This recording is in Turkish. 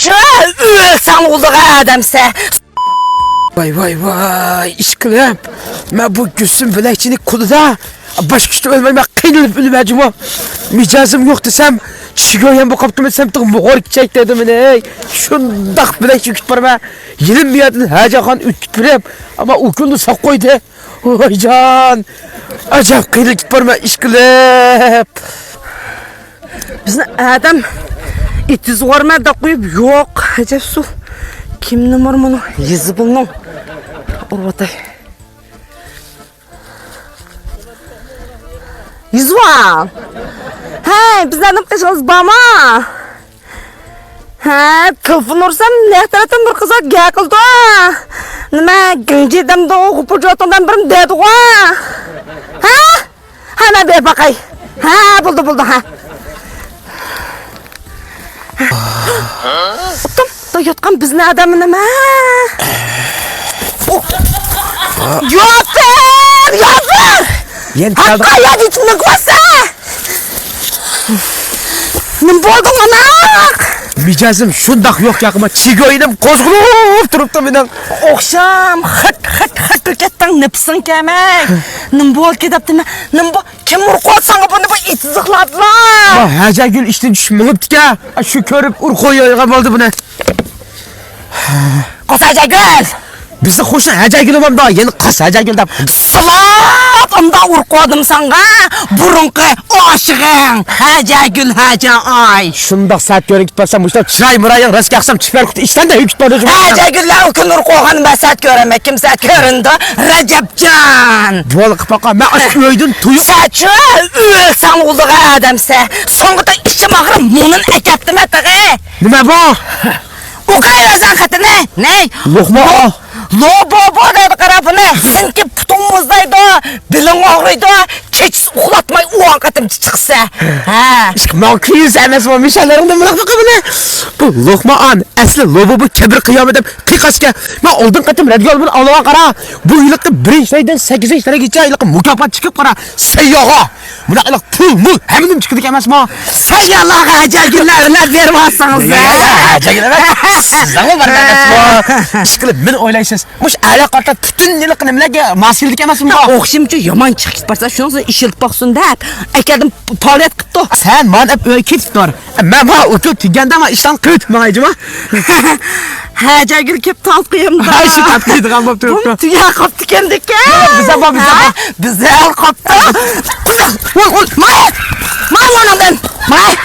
Saçı ölsen oldu adamsa. Vay işkilem. Ben bu Gülsüm bilekçini kuluda baş güçte ölmeme kıyılıp ölmeyeceğim o. Micazım yok desem şigoyen bu kaptım etsem tık boğar gidecek dedim ey. Şundak bilekçi küt barma. Yelim bir yadın hacakan ütküt bilem. Ama ukulunu sak koydu. Oy can. Acayip kıyılıp git barma işkilem. Bizim adam itiz varma da koyup yok. Acayip su. Kim numar bunu? Yüzü bulunum. Orvatay. Yüzvan. Hey, bizden kışınız bama. Ha, telefon orsam ne taraftan bir kıza gel kıldı. Nima gıncıdan da o kupucuğundan birim dedi o. Ha? Hemen bir bakay. Ha, buldu ha. Otum, da yotkan bizne adamı nima? Yapır! Hakka yaditini koysa! Ne buldun anak? Micazım şundak yok yakıma çigoyinum kozgulup durup da benim. Okşam, hıt kettin nıpsın kemek. Ne bol kedaptı mı? Ne bol kim urkoğsan bunu bu itizıkladılar. Haca gül işte düşmünüp tika. Şu körüp urkoyuyor oldu buna. Kosaca gül. Bizi hoşuna haca gülüm am daha yeni kas haca gül dap. Sılat onda urkoğdum sana. Burunku aşığın. Haca gül haca ay. Şundak saat göre gitmezsem işte çıray mırayın rast yaksam çıkar kutu işten de hüpüt bana cuma. Haca güller okun urkoğanı mesat göremek kimse göründü. Recepcan. Balık baka ben aşk öydün tuyup. Saçı ölsen oldu adamsa. Sonunda işim ağrım bunun ekettim etiği. Ne bu? O kadar zakatı ne? Lokma ah. Lobo dedi karabını. Bizimki putumumuzdaydı. Bilin ağrıydı. Keçiz uğlatmay o akatım çıksa. Ha. Ben kıyız emez bu mişellerimden bırak bakalım ne? Bu lokma an asli lobo bu kebir kıyametim kıykaske. Ben oldun katım radyo bunu Allah'a kara. Bu yıllıkta birinci aydan 8. aylara gideceği yıllıkta mükafat çıkıp kara. Seyyaha. Buna yıllık pul mul heminim çıktık emez mi? Seyyalah hacer günlerine vermezseniz ya. Hacer günlerine. Sizden mi var kardeşim? İşkılıp ben oylaysız. Muş ala karta bütün yıllık nemlege masildik emez mi? Okşimci yaman çıkıp barsa şunun işilt baksın der. Ekedim tuvalet kıttı. Sen bana hep öykü tutar. Ben bana utul tügende ama işten kıyıt mağacıma. Hacer gül kep talkıyım da. Ay şu tatlıydı kalmam tuttu. Bunu tüya kaptı kendike. Bize bak. Bize el kaptı. May! May onu ben! May!